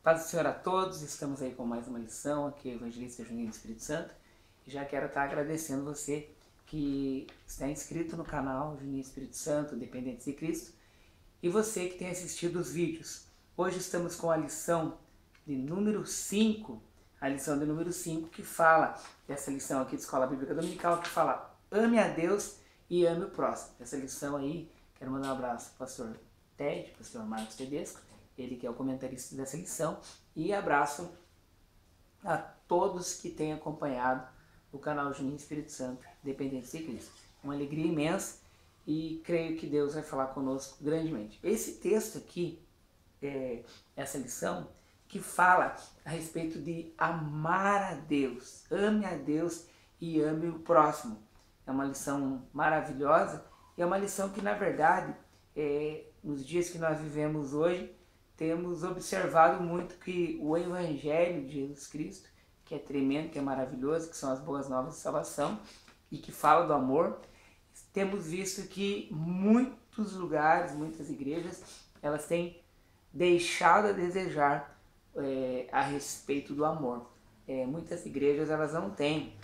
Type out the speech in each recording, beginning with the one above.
Paz do Senhor a todos, estamos aí com mais uma lição, aqui é o Evangelista Juninho do Espírito Santo. E já quero estar agradecendo você que está inscrito no canal Juninho Espírito Santo, Dependentes de Cristo, e você que tem assistido os vídeos. Hoje estamos com a lição de número 5, a lição de número 5, que fala, dessa lição aqui de Escola Bíblica Dominical, que fala: ame a Deus e ame o próximo. Essa lição aí, quero mandar um abraço para o pastor Ted, pastor Marcos Tedesco, ele que é o comentarista dessa lição, e abraço a todos que têm acompanhado o canal Juninho Espírito Santo, Dependentes de Cristo. Uma alegria imensa e creio que Deus vai falar conosco grandemente. Esse texto aqui, essa lição, que fala a respeito de amar a Deus. Ame a Deus e ame o próximo. É uma lição maravilhosa e é uma lição que, na verdade, nos dias que nós vivemos hoje, temos observado muito que o Evangelho de Jesus Cristo, que é tremendo, que é maravilhoso, que são as boas novas de salvação e que fala do amor, temos visto que muitos lugares, muitas igrejas, elas têm deixado a desejar a respeito do amor. Muitas igrejas elas não têm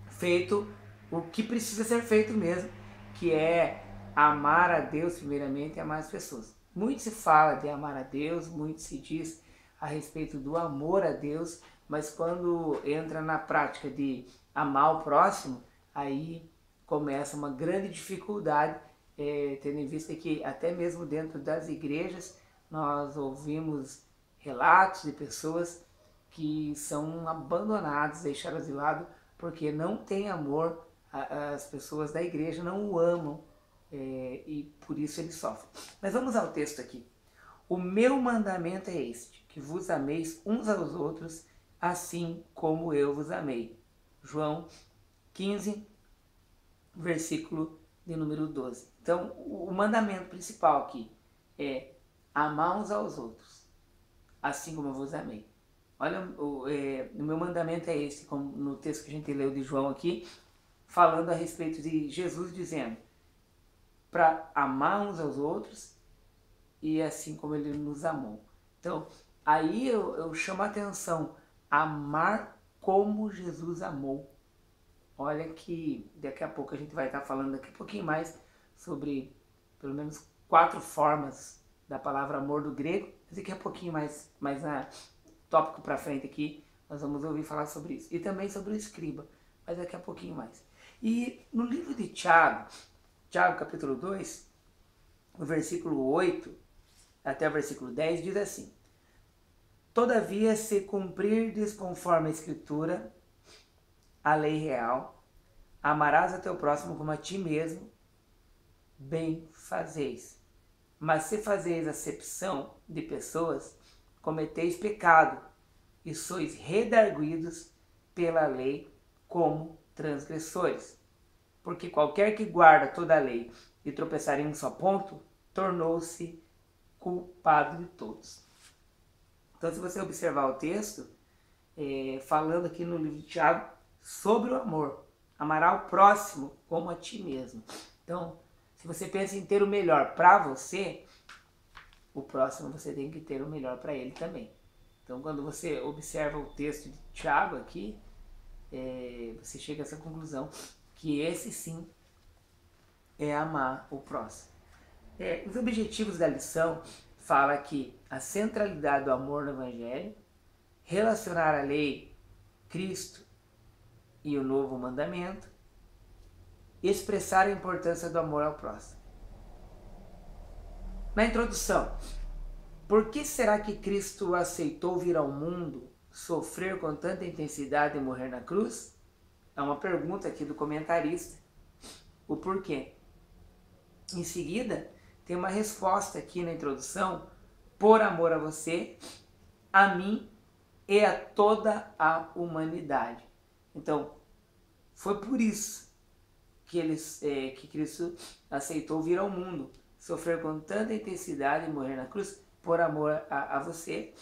feito o que precisa ser feito mesmo, que é amar a Deus primeiramente e amar as pessoas. Muito se fala de amar a Deus, muito se diz a respeito do amor a Deus, mas quando entra na prática de amar o próximo, aí começa uma grande dificuldade, tendo em vista que até mesmo dentro das igrejas nós ouvimos relatos de pessoas que são abandonadas, deixadas de lado, porque não tem amor, as pessoas da igreja não o amam, e por isso ele sofre. Mas vamos ao texto aqui. O meu mandamento é este, que vos ameis uns aos outros, assim como eu vos amei. João 15, versículo de número 12. Então, o mandamento principal aqui é amar uns aos outros, assim como eu vos amei. Olha, o meu mandamento é esse, como no texto que a gente leu de João aqui, falando a respeito de Jesus dizendo para amar uns aos outros e assim como ele nos amou. Então, aí eu chamo a atenção, amar como Jesus amou. Olha que daqui a pouco a gente vai estar falando daqui a pouquinho mais sobre pelo menos 4 formas da palavra amor do grego. Daqui a pouquinho mais tópico para frente aqui, nós vamos ouvir falar sobre isso. E também sobre o escriba, mas daqui a pouquinho mais. E no livro de Tiago capítulo 2, no versículo 8 até o versículo 10, diz assim: todavia, se cumprirdes conforme a Escritura, a lei real, amarás a teu próximo como a ti mesmo, bem fazeis. Mas se fazeis acepção de pessoas, cometeis pecado, e sois redarguidos pela lei como transgressores. Porque qualquer que guarda toda a lei e tropeçar em um só ponto, tornou-se culpado de todos. Então, se você observar o texto, falando aqui no livro de Tiago sobre o amor, amará o próximo como a ti mesmo. Então, se você pensa em ter o melhor para você, o próximo você tem que ter o melhor para ele também. Então, quando você observa o texto de Tiago aqui, você chega a essa conclusão, que esse sim é amar o próximo. Os objetivos da lição fala que a centralidade do amor no Evangelho, relacionar a lei, Cristo e o novo mandamento, expressar a importância do amor ao próximo. Na introdução, por que será que Cristo aceitou vir ao mundo, sofrer com tanta intensidade e morrer na cruz? É uma pergunta aqui do comentarista. O porquê? Em seguida, tem uma resposta aqui na introdução: por amor a você, a mim e a toda a humanidade. Então, foi por isso que Cristo aceitou vir ao mundo, sofrer com tanta intensidade e morrer na cruz, por amor a você,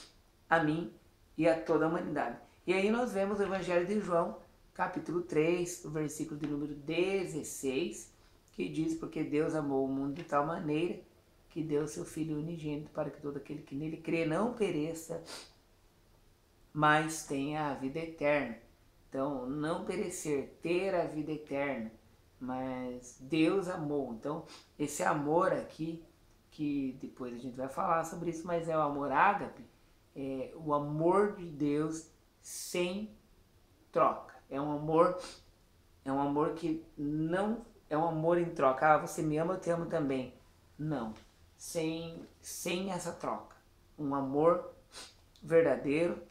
a mim e a toda a humanidade. E aí nós vemos o Evangelho de João, capítulo 3, o versículo de número 16, que diz: porque Deus amou o mundo de tal maneira que deu seu Filho unigênito para que todo aquele que nele crê não pereça, mas tenha a vida eterna. Então, não perecer, ter a vida eterna, mas Deus amou. Então, esse amor aqui, que depois a gente vai falar sobre isso, mas é o amor ágape, é o amor de Deus sem troca. É um amor que não é um amor em troca. Ah, você me ama, eu te amo também. Não, sem essa troca. Um amor verdadeiro,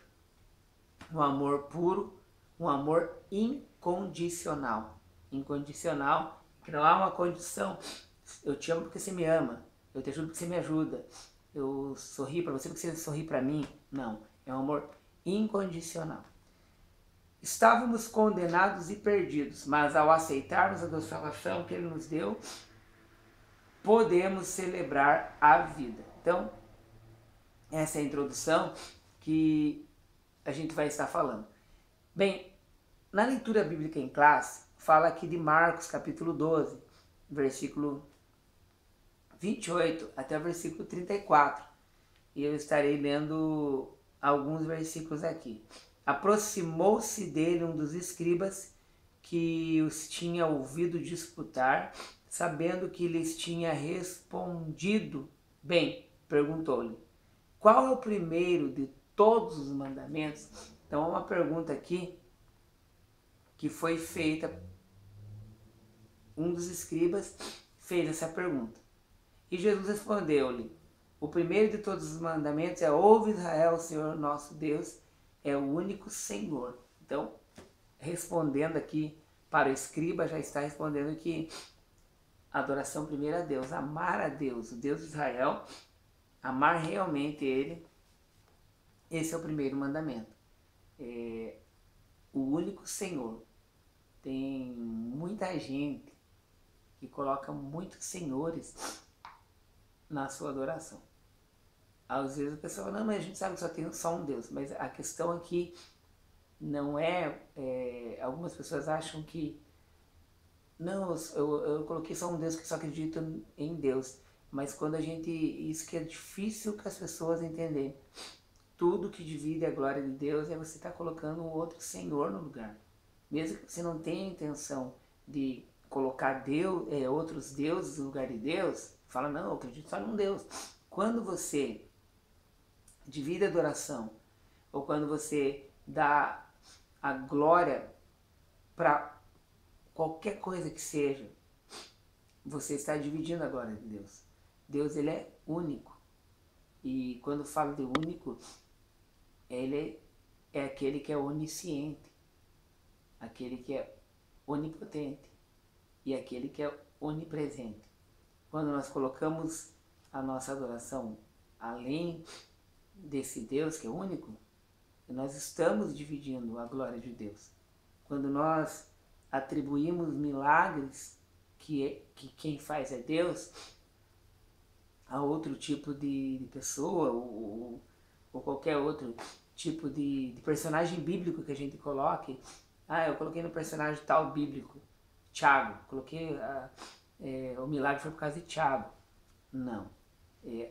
um amor puro, um amor incondicional. Incondicional, que não há uma condição. Eu te amo porque você me ama. Eu te ajudo porque você me ajuda. Eu sorri para você porque você sorri para mim. Não, é um amor incondicional. Estávamos condenados e perdidos, mas ao aceitarmos a salvação que Ele nos deu, podemos celebrar a vida. Então, essa é a introdução que a gente vai estar falando. Bem, na leitura bíblica em classe, fala aqui de Marcos capítulo 12, versículo 28 até o versículo 34. E eu estarei lendo alguns versículos aqui. Aproximou-se dele um dos escribas que os tinha ouvido disputar, sabendo que lhes tinha respondido bem, perguntou-lhe: qual é o primeiro de todos os mandamentos? Então, é uma pergunta aqui que foi feita. Um dos escribas fez essa pergunta. E Jesus respondeu-lhe: o primeiro de todos os mandamentos é: ouve Israel, o Senhor nosso Deus é o único Senhor. Então, respondendo aqui para o escriba, já está respondendo que a adoração primeiro a Deus, amar a Deus, o Deus de Israel, amar realmente Ele, esse é o primeiro mandamento. É o único Senhor. Tem muita gente que coloca muitos senhores na sua adoração. Às vezes a pessoa fala: não, mas a gente sabe que só tem só um Deus. Mas a questão aqui não algumas pessoas acham que não, eu coloquei só um Deus que só acredita em Deus. Mas quando isso que é difícil que as pessoas entenderem. Tudo que divide a glória de Deus é você estar colocando um outro Senhor no lugar. Mesmo que você não tenha intenção de colocar outros deuses no lugar de Deus, fala: não, eu acredito só num Deus. Quando você divide a adoração, ou quando você dá a glória para qualquer coisa que seja, você está dividindo a glória de Deus. Deus, Ele é único. E quando falo de único, Ele é aquele que é onisciente, aquele que é onipotente e aquele que é onipresente. Quando nós colocamos a nossa adoração além desse Deus que é único, nós estamos dividindo a glória de Deus. Quando nós atribuímos milagres que quem faz é Deus a outro tipo de pessoa ou qualquer outro tipo de personagem bíblico que a gente coloque. Eu coloquei no personagem tal bíblico, Tiago, coloquei o milagre foi por causa de Tiago. Não.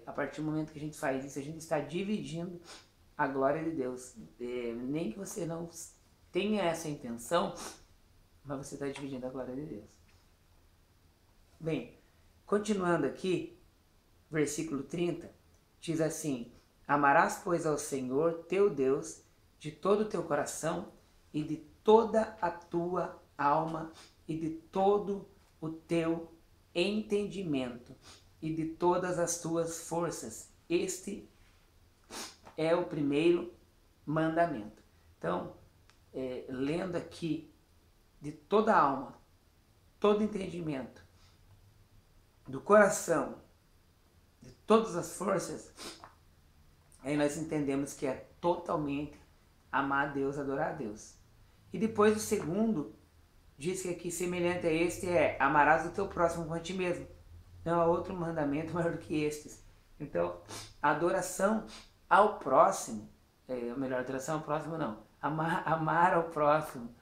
A partir do momento que a gente faz isso, a gente está dividindo a glória de Deus. Nem que você não tenha essa intenção, mas você está dividindo a glória de Deus. Bem, continuando aqui, versículo 30, diz assim: amarás, pois, ao Senhor teu Deus de todo o teu coração e de toda a tua alma e de todo o teu entendimento e de todas as tuas forças. Este é o primeiro mandamento. Então, lendo aqui, de toda a alma, todo entendimento, do coração, de todas as forças, aí nós entendemos que é totalmente amar a Deus, adorar a Deus. E depois o segundo diz que aqui semelhante a este é: amarás o teu próximo como a ti mesmo. Não há outro mandamento maior do que estes. Então, a adoração ao próximo, melhor, adoração ao próximo não, amar ao próximo,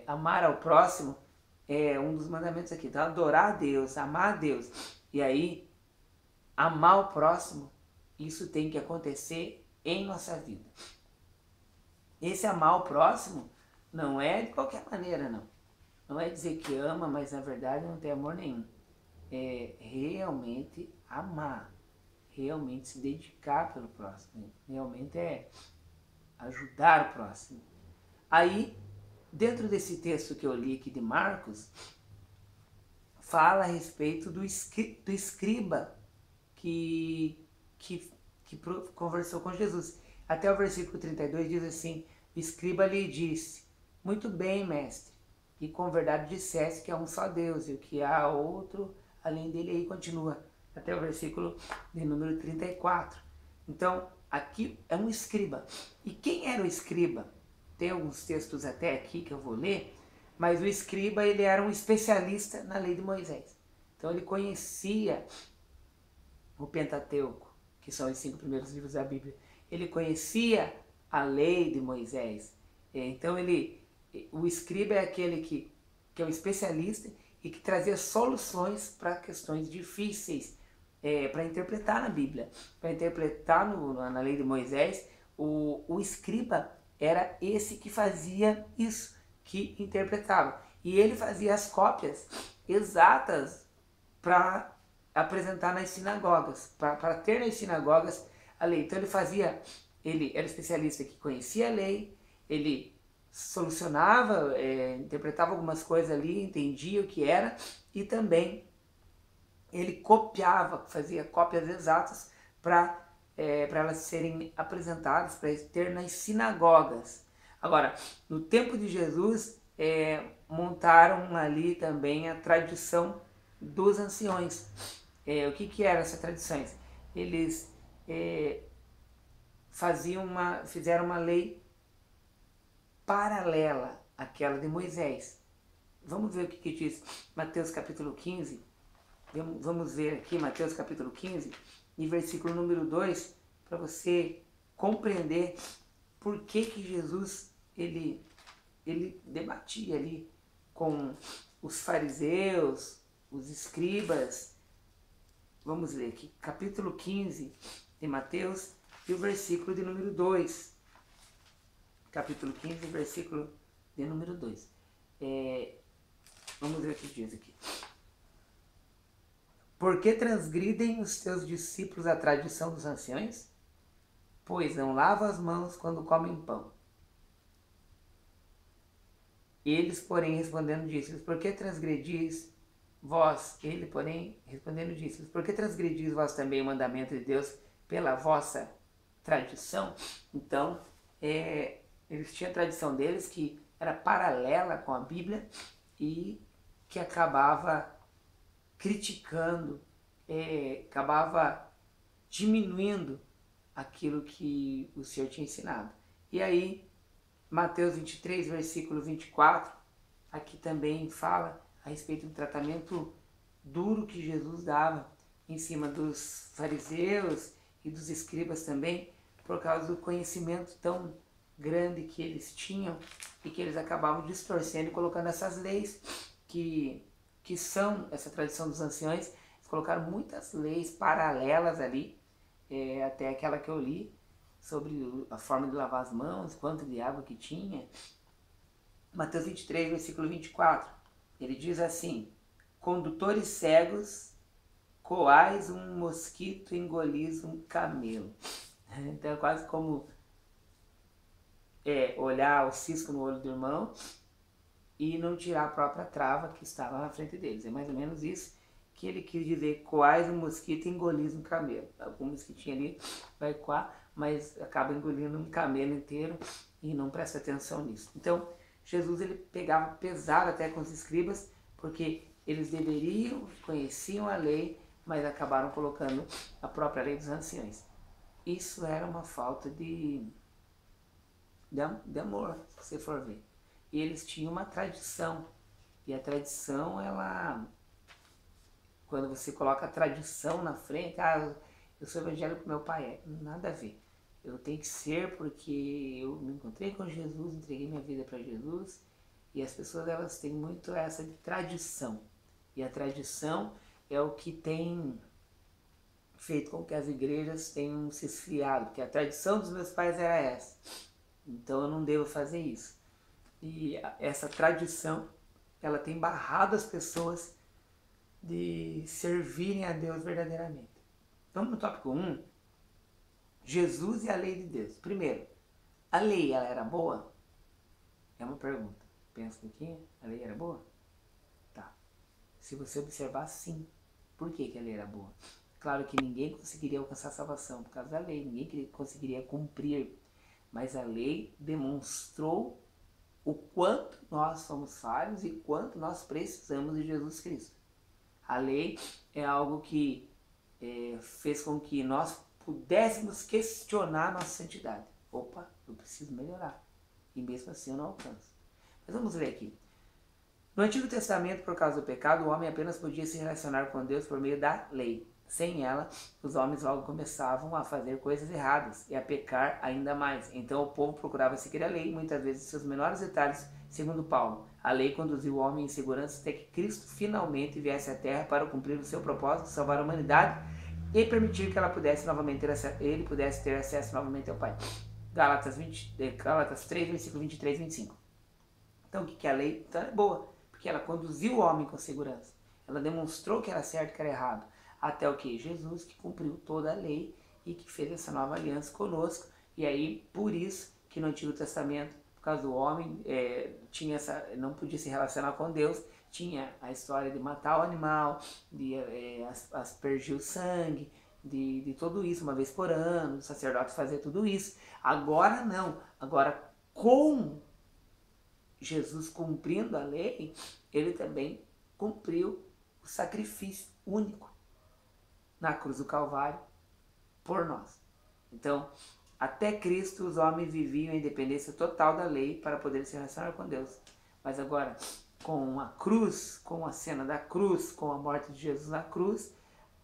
amar ao próximo é um dos mandamentos aqui. Então, adorar a Deus, amar a Deus. E aí, amar o próximo, isso tem que acontecer em nossa vida. Esse amar o próximo não é de qualquer maneira, não. Não é dizer que ama, mas na verdade não tem amor nenhum. É realmente amar, realmente se dedicar pelo próximo, realmente é ajudar o próximo. Aí, dentro desse texto que eu li aqui de Marcos, fala a respeito do escriba que conversou com Jesus. Até o versículo 32 diz assim: o escriba lhe disse: muito bem, mestre, e com verdade disseste que há um só Deus e o que há outro além dele. Aí continua até o versículo de número 34. Então, aqui é um escriba. E quem era o escriba? Tem alguns textos até aqui que eu vou ler, mas o escriba, ele era um especialista na lei de Moisés. Então ele conhecia o Pentateuco, que são os 5 primeiros livros da Bíblia. Ele conhecia a lei de Moisés. Então o escriba é aquele que é um especialista e que trazia soluções para questões difíceis, para interpretar na Bíblia, para interpretar na lei de Moisés. O escriba era esse que fazia isso, que interpretava. E ele fazia as cópias exatas para apresentar nas sinagogas, para ter nas sinagogas a lei. Então ele era especialista que conhecia a lei, ele solucionava, interpretava algumas coisas ali, entendia o que era, e também ele copiava, fazia cópias exatas para elas serem apresentadas, para ter nas sinagogas. Agora, no tempo de Jesus, montaram ali também a tradição dos anciões. O que eram essas tradições? Eles fizeram uma lei paralela àquela de Moisés. Vamos ver o que diz Mateus capítulo 15. Vamos ver aqui Mateus capítulo 15 e versículo número 2, para você compreender por que Jesus ele debatia ali com os fariseus, os escribas. Vamos ler aqui, capítulo 15 de Mateus e o versículo de número 2. Capítulo 15, versículo de número 2. Vamos ver o que diz aqui. Por que transgridem os teus discípulos a tradição dos anciãos? Pois não lavam as mãos quando comem pão. Eles, porém, respondendo, disse-lhes: por que transgredis vós? Ele, porém, respondendo, disse-lhes: por que transgredis vós também o mandamento de Deus pela vossa tradição? Então, eles tinham a tradição deles que era paralela com a Bíblia e que acabava criticando, acabava diminuindo aquilo que o Senhor tinha ensinado. E aí, Mateus 23, versículo 24, aqui também fala a respeito do tratamento duro que Jesus dava em cima dos fariseus e dos escribas também, por causa do conhecimento tão grande que eles tinham e que eles acabavam distorcendo e colocando essas leis que são essa tradição dos anciões. Eles colocaram muitas leis paralelas ali, até aquela que eu li, sobre a forma de lavar as mãos, quanto de água que tinha. Mateus 23, versículo 24, ele diz assim: condutores cegos, coais um mosquito, engolis um camelo. Então é quase como olhar o cisco no olho do irmão e não tirar a própria trava que estava na frente deles. É mais ou menos isso que ele quis dizer: coais um mosquito e engolis um camelo. Algum mosquitinho ali vai coar, mas acaba engolindo um camelo inteiro e não presta atenção nisso. Então, Jesus ele pegava pesado até com os escribas, porque eles conheciam a lei, mas acabaram colocando a própria lei dos anciões. Isso era uma falta de amor, se você for ver. E eles tinham uma tradição, e a tradição, quando você coloca a tradição na frente, eu sou evangélico, meu pai nada a ver. Eu tenho que ser porque eu me encontrei com Jesus, entreguei minha vida para Jesus, e as pessoas elas têm muito essa de tradição. E a tradição é o que tem feito com que as igrejas tenham se esfriado, porque a tradição dos meus pais era essa. Então eu não devo fazer isso. E essa tradição, ela tem barrado as pessoas de servirem a Deus verdadeiramente. Vamos no tópico 1. Jesus e a lei de Deus. Primeiro, a lei, ela era boa? É uma pergunta. Pensa um pouquinho. A lei era boa? Tá. Se você observar, sim. Por que a lei era boa? Claro que ninguém conseguiria alcançar a salvação por causa da lei. Ninguém conseguiria cumprir. Mas a lei demonstrou o quanto nós somos falhos e quanto nós precisamos de Jesus Cristo. A lei é algo que fez com que nós pudéssemos questionar nossa santidade. Opa, eu preciso melhorar. E mesmo assim eu não alcanço. Mas vamos ler aqui. No Antigo Testamento, por causa do pecado, o homem apenas podia se relacionar com Deus por meio da lei. Sem ela, os homens logo começavam a fazer coisas erradas e a pecar ainda mais. Então o povo procurava seguir a lei, muitas vezes em seus menores detalhes, segundo Paulo. A lei conduziu o homem em segurança até que Cristo finalmente viesse à Terra para cumprir o seu propósito, salvar a humanidade e permitir que ele pudesse ter acesso novamente ao Pai. Gálatas 3, versículo 23 e 25. Então o que é a lei? Então ela é boa, porque ela conduziu o homem com segurança. Ela demonstrou que era certo e que era errado. Até o que? Jesus, que cumpriu toda a lei e que fez essa nova aliança conosco. E aí, por isso, que no Antigo Testamento, por causa do homem, não podia se relacionar com Deus, tinha a história de matar o animal, de aspergir o sangue, de tudo isso, uma vez por ano, o sacerdote fazia tudo isso. Agora não. Agora, com Jesus cumprindo a lei, ele também cumpriu o sacrifício único na cruz do Calvário por nós. Então, até Cristo os homens viviam em dependência total da lei para poder se relacionar com Deus. Mas agora, com a cruz, com a cena da cruz, com a morte de Jesus na cruz,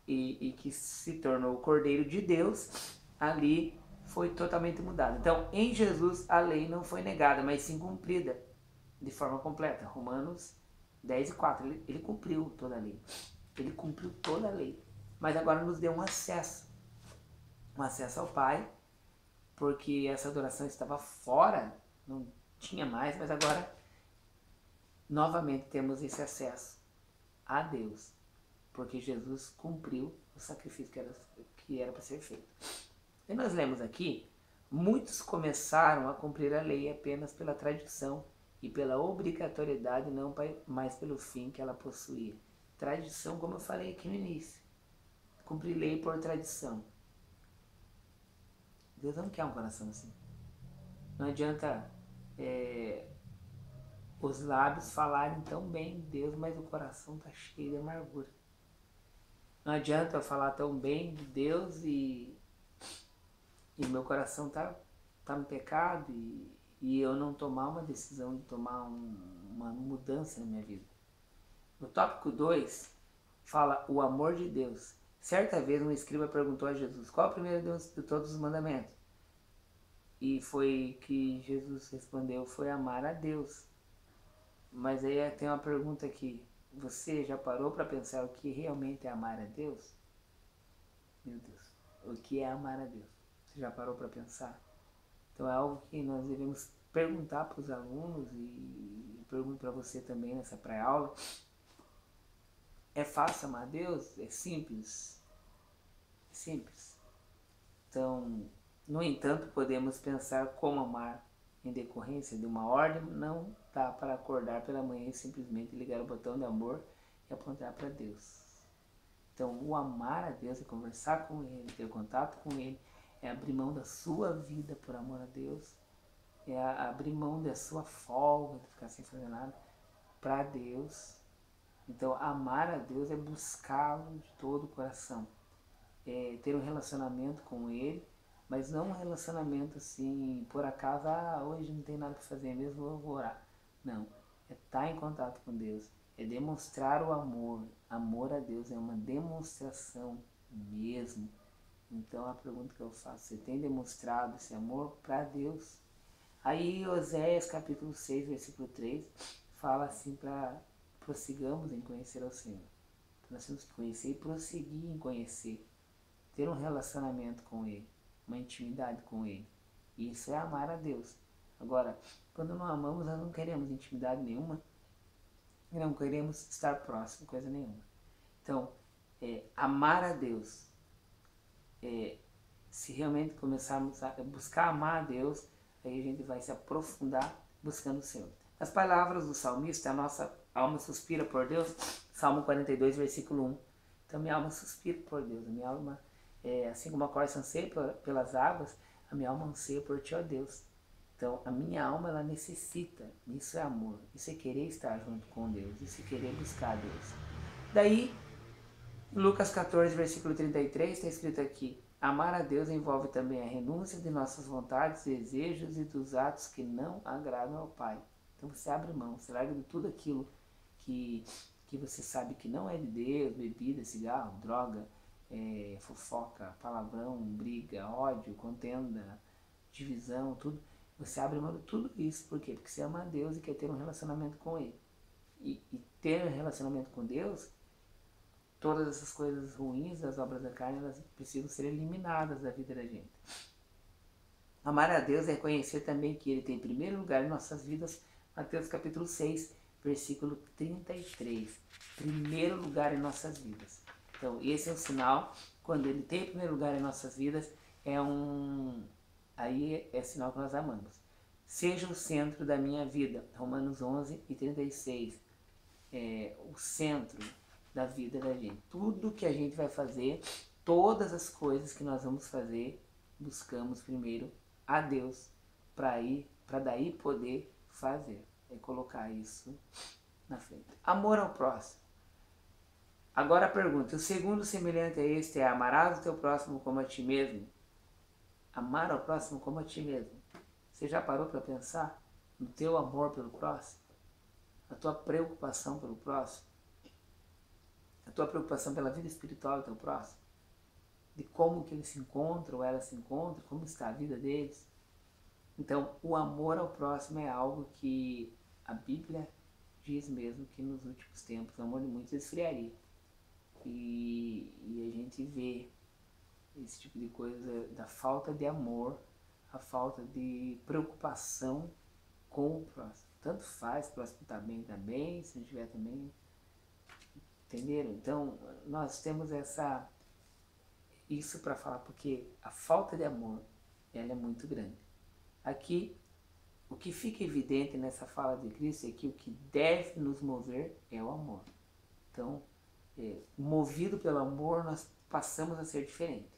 e que se tornou o Cordeiro de Deus, ali foi totalmente mudado. Então, em Jesus, a lei não foi negada, mas sim cumprida de forma completa. Romanos 10:4, ele cumpriu toda a lei. Ele cumpriu toda a lei. Mas agora nos deu um acesso ao Pai, porque essa adoração estava fora, não tinha mais, mas agora novamente temos esse acesso a Deus, porque Jesus cumpriu o sacrifício que era para ser feito. E nós lemos aqui, muitos começaram a cumprir a lei apenas pela tradição e pela obrigatoriedade, não mais pelo fim que ela possuía. Tradição, como eu falei aqui no início. Cumprir lei por tradição. Deus não quer um coração assim. Não adianta os lábios falarem tão bem de Deus, mas o coração está cheio de amargura. Não adianta eu falar tão bem de Deus e meu coração tá no pecado e eu não tomar uma decisão de tomar uma mudança na minha vida. No tópico 2, fala o amor de Deus. Certa vez um escriba perguntou a Jesus, qual é o primeiro de todos os mandamentos? E foi que Jesus respondeu, foi amar a Deus. Mas aí tem uma pergunta aqui, você já parou para pensar o que realmente é amar a Deus? Meu Deus, o que é amar a Deus? Você já parou para pensar? Então é algo que nós devemos perguntar para os alunos e pergunto para você também nessa pré-aula. É fácil amar a Deus? É simples? É simples. Então, no entanto, podemos pensar como amar em decorrência de uma ordem. Não dá para acordar pela manhã e simplesmente ligar o botão de amor e apontar para Deus. Então, o amar a Deus é conversar com Ele, ter contato com Ele, é abrir mão da sua vida por amor a Deus, é abrir mão da sua folga, de ficar sem fazer nada, para Deus. Então, amar a Deus é buscá-lo de todo o coração, é ter um relacionamento com Ele, mas não um relacionamento assim, por acaso, hoje não tem nada para fazer mesmo, eu vou orar. Não, é estar em contato com Deus, é demonstrar o amor. Amor a Deus é uma demonstração mesmo. Então a pergunta que eu faço, você tem demonstrado esse amor para Deus? Aí Oséias capítulo 6, versículo 3, fala assim para prossigamos em conhecer ao Senhor. Então, nós temos que conhecer e prosseguir em conhecer. ter um relacionamento com Ele, uma intimidade com Ele. Isso é amar a Deus. Agora, quando não amamos, nós não queremos intimidade nenhuma, e não queremos estar próximo, coisa nenhuma. Então, amar a Deus, se realmente começarmos a buscar amar a Deus, aí a gente vai se aprofundar buscando o Senhor. As palavras do salmista, a nossa alma suspira por Deus, Salmo 42, versículo 1. Então, minha alma suspira por Deus, a minha alma, assim como a corça anseia pelas águas, a minha alma anseia por Ti, ó Deus. Então, a minha alma, ela necessita, isso é amor, isso é querer estar junto com Deus, isso é querer buscar Deus. Daí, Lucas 14, versículo 33, está escrito aqui: amar a Deus envolve também a renúncia de nossas vontades, desejos e dos atos que não agradam ao Pai. Então você abre mão, você larga de tudo aquilo que você sabe que não é de Deus, bebida, cigarro, droga, fofoca, palavrão, briga, ódio, contenda, divisão, tudo. Você abre mão de tudo isso, por quê? Porque você ama a Deus e quer ter um relacionamento com Ele. E ter um relacionamento com Deus, todas essas coisas ruins das obras da carne, elas precisam ser eliminadas da vida da gente. Amar a Deus é reconhecer também que Ele tem primeiro lugar em nossas vidas. Mateus capítulo 6, versículo 33. Primeiro lugar em nossas vidas. Então, esse é um sinal, quando Ele tem primeiro lugar em nossas vidas, aí é sinal que nós amamos. Seja o centro da minha vida. Romanos 11 e 36. O centro da vida da gente. Tudo que a gente vai fazer, todas as coisas que nós vamos fazer, buscamos primeiro a Deus para daí poder fazer. É colocar isso na frente. Amor ao próximo. Agora a pergunta: o segundo semelhante a este é: amarás o teu próximo como a ti mesmo? Amar ao próximo como a ti mesmo. Você já parou para pensar no teu amor pelo próximo? A tua preocupação pelo próximo? A tua preocupação pela vida espiritual do teu próximo? De como que ele se encontra ou ela se encontra, como está a vida deles? Então, o amor ao próximo é algo que a Bíblia diz mesmo que nos últimos tempos o amor de muitos esfriaria. E a gente vê esse tipo de coisa da falta de amor, a falta de preocupação com o próximo. Tanto faz, o próximo está bem, se não estiver também. Entenderam? Então, nós temos isso para falar, porque a falta de amor, ela é muito grande. Aqui, o que fica evidente nessa fala de Cristo é que o que deve nos mover é o amor. Então, movido pelo amor, nós passamos a ser diferente.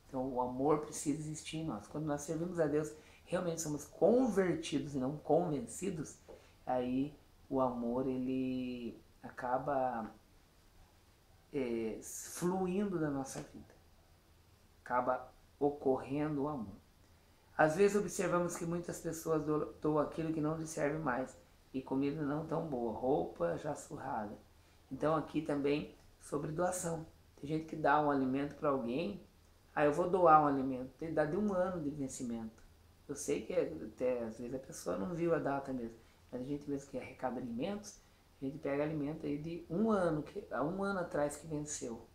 Então, o amor precisa existir em nós. Quando nós servimos a Deus, realmente somos convertidos e não convencidos, aí o amor, ele acaba fluindo da nossa vida. Acaba ocorrendo o amor. Às vezes observamos que muitas pessoas doam aquilo que não lhes serve mais, e comida não tão boa, roupa já surrada. Então aqui também sobre doação. Tem gente que dá um alimento para alguém, eu vou doar um alimento, tem dá de 1 ano de vencimento. Eu sei que até às vezes a pessoa não viu a data mesmo, mas a gente mesmo que arrecada alimentos, a gente pega alimento aí de 1 ano, há 1 ano atrás que venceu,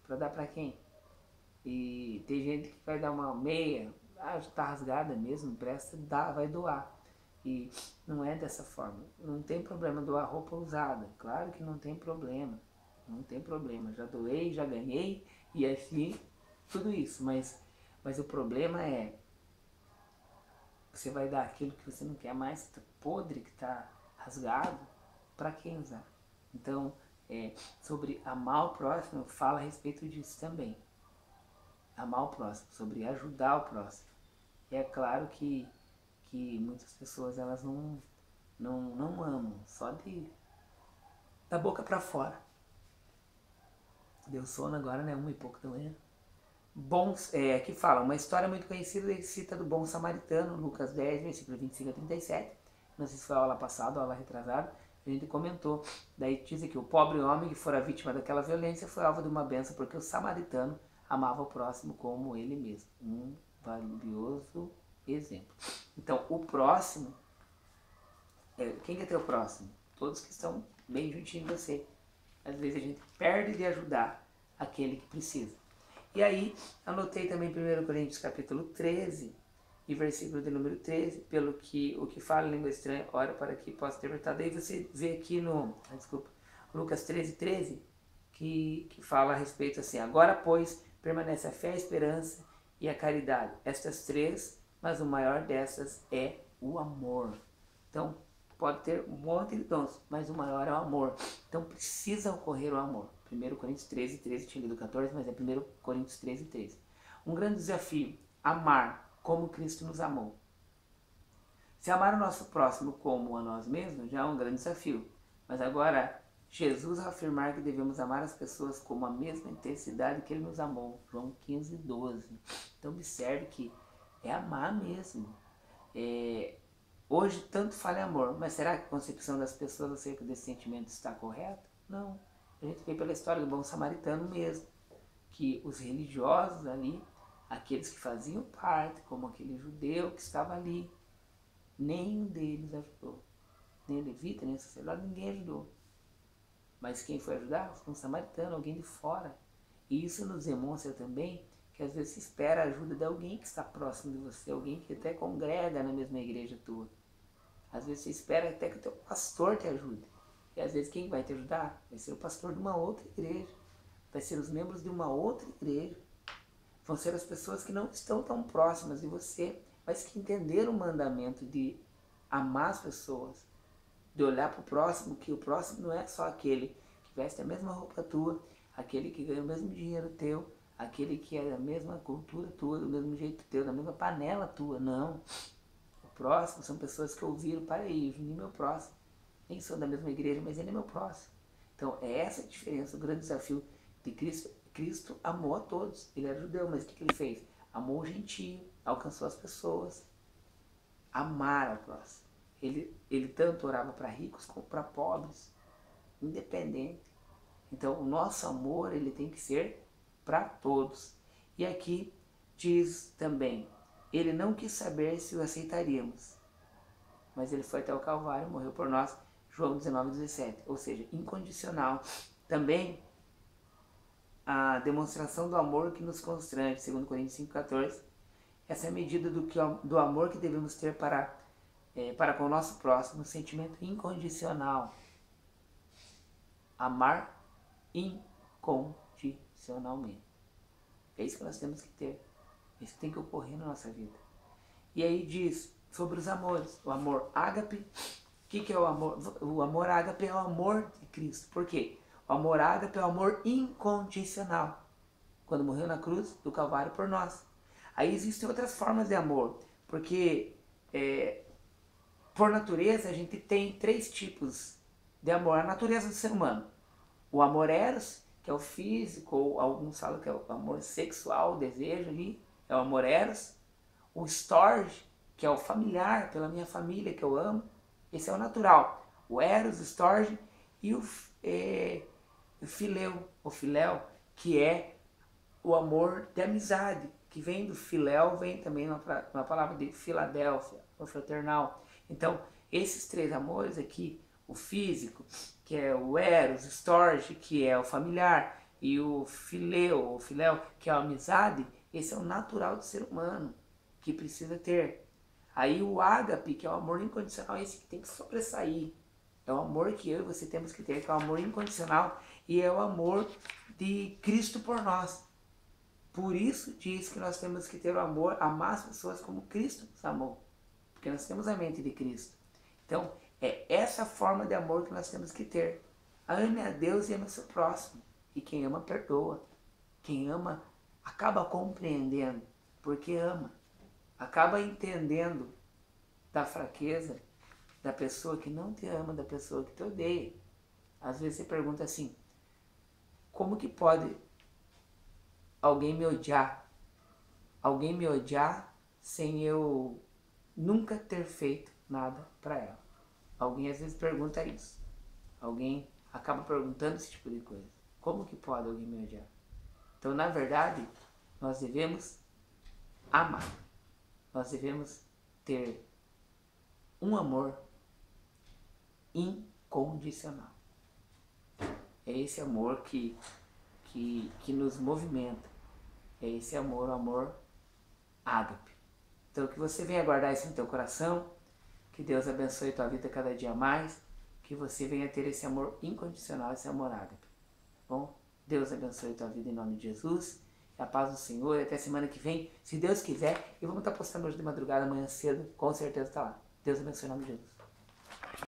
para dar para quem? E tem gente que vai dar uma meia, já está rasgada mesmo, presta, vai doar. E não é dessa forma. Não tem problema doar roupa usada. Claro que não tem problema. Não tem problema. Já doei, já ganhei, e assim, tudo isso. Mas o problema é, você vai dar aquilo que você não quer mais, que está podre, que está rasgado, para quem usar? Então, sobre amar o próximo, fala a respeito disso também. Amar o próximo, sobre ajudar o próximo. E é claro que muitas pessoas elas não amam, só da boca para fora. Deu sono agora, né? 1 e pouco da manhã. Aqui fala, uma história muito conhecida e cita do bom samaritano, Lucas 10, versículo 25 a 37. Não sei se foi a aula passada ou a aula retrasada, a gente comentou. Daí diz aqui, o pobre homem que fora vítima daquela violência foi alvo de uma bênção, porque o samaritano amava o próximo como ele mesmo. Um valioso exemplo. Então, o próximo, quem que é teu próximo? Todos que estão bem juntinho de você. Às vezes a gente perde de ajudar aquele que precisa. E aí, anotei também 1 Coríntios capítulo 13, e versículo de número 13, pelo que o que fala em língua estranha, ora para que possa interpretar. Daí você vê aqui no, Lucas 13, 13, que fala a respeito assim, agora, pois, permanece a fé, a esperança e a caridade. Estas três, mas o maior dessas é o amor. Então, pode ter um monte de dons, mas o maior é o amor. Então, precisa ocorrer o amor. 1 Coríntios 13, 13, tinha lido 14, mas é 1 Coríntios 13, 13. Um grande desafio, amar como Cristo nos amou. Se amar o nosso próximo como a nós mesmos já é um grande desafio. Mas agora, Jesus afirmar que devemos amar as pessoas com a mesma intensidade que Ele nos amou. João 15, 12. Então observe que é amar mesmo. Hoje tanto fala em amor, mas será que a concepção das pessoas acerca desse sentimento está correta? Não. A gente vê pela história do bom samaritano mesmo, que os religiosos ali, aqueles que faziam parte, como aquele judeu que estava ali, nenhum deles ajudou. Nem o levita, nem o sacerdote, ninguém ajudou. Mas quem foi ajudar? Foi um samaritano, alguém de fora. E isso nos demonstra também que às vezes se espera a ajuda de alguém que está próximo de você, alguém que até congrega na mesma igreja tua. Às vezes você espera até que o teu pastor te ajude. E às vezes quem vai te ajudar? Vai ser o pastor de uma outra igreja. Vai ser os membros de uma outra igreja. Vão ser as pessoas que não estão tão próximas de você, mas que entenderam o mandamento de amar as pessoas, de olhar para o próximo, que o próximo não é só aquele que veste a mesma roupa tua, aquele que ganha o mesmo dinheiro teu, aquele que é da mesma cultura tua, do mesmo jeito teu, da mesma panela tua. Não. O próximo são pessoas que ouviram, para aí, o Juninho é meu próximo. Nem sou da mesma igreja, mas ele é meu próximo. Então é essa a diferença, o grande desafio de Cristo. Cristo amou a todos. Ele era judeu, mas o que ele fez? Amou o gentio, alcançou as pessoas. Amar ao próximo. Ele tanto orava para ricos como para pobres, independente. Então o nosso amor ele tem que ser para todos. E aqui diz também, ele não quis saber se o aceitaríamos, mas ele foi até o Calvário, morreu por nós, João 19, 17. Ou seja, incondicional. Também a demonstração do amor que nos constrange, 2 Coríntios 5, 14. Essa é a medida do amor que devemos ter para com o nosso próximo, um sentimento incondicional. Amar incondicionalmente. É isso que nós temos que ter. É isso que tem que ocorrer na nossa vida. E aí diz sobre os amores. O amor ágape. O que é o amor? O amor ágape é o amor de Cristo. Por quê? O amor ágape é o amor incondicional. Quando morreu na cruz do Calvário por nós. Aí existem outras formas de amor. Porque por natureza a gente tem 3 tipos de amor. A natureza do ser humano. O amor eros, que é o físico, ou alguns falam que é o amor sexual, o desejo ali, é o amor eros. O storge, que é o familiar, pela minha família que eu amo, esse é o natural. O eros, o storge e o filéu, que é o amor de amizade, que vem do filéu, vem também na palavra de Filadélfia, o fraternal. Então, esses 3 amores aqui, o físico, que é o eros, o storge, que é o familiar, e o filéu, que é a amizade, esse é o natural do ser humano, que precisa ter. Aí o ágape, que é o amor incondicional, esse que tem que sobressair. É o amor que eu e você temos que ter, que é o amor incondicional, e é o amor de Cristo por nós. Por isso diz que nós temos que ter o amor, amar as pessoas como Cristo nos amou. Porque nós temos a mente de Cristo. Então, é essa forma de amor que nós temos que ter. Ame a Deus e ame o seu próximo. E quem ama, perdoa. Quem ama, acaba compreendendo, porque ama. Acaba entendendo da fraqueza da pessoa que não te ama, da pessoa que te odeia. Às vezes você pergunta assim, como que pode alguém me odiar? Alguém me odiar sem eu nunca ter feito nada para ela. Alguém às vezes pergunta isso. Alguém acaba perguntando esse tipo de coisa. Como que pode alguém me odiar? Então, na verdade, nós devemos amar. Nós devemos ter um amor incondicional. É esse amor que nos movimenta. É esse amor, o amor ágape. Então que você venha guardar isso no teu coração, que Deus abençoe tua vida cada dia mais, que você venha ter esse amor incondicional, esse amor ágape. Tá bom? Deus abençoe tua vida em nome de Jesus. A paz do Senhor. Até semana que vem, se Deus quiser. E vamos estar postando hoje de madrugada, amanhã cedo. Com certeza está lá. Deus abençoe em nome de Jesus.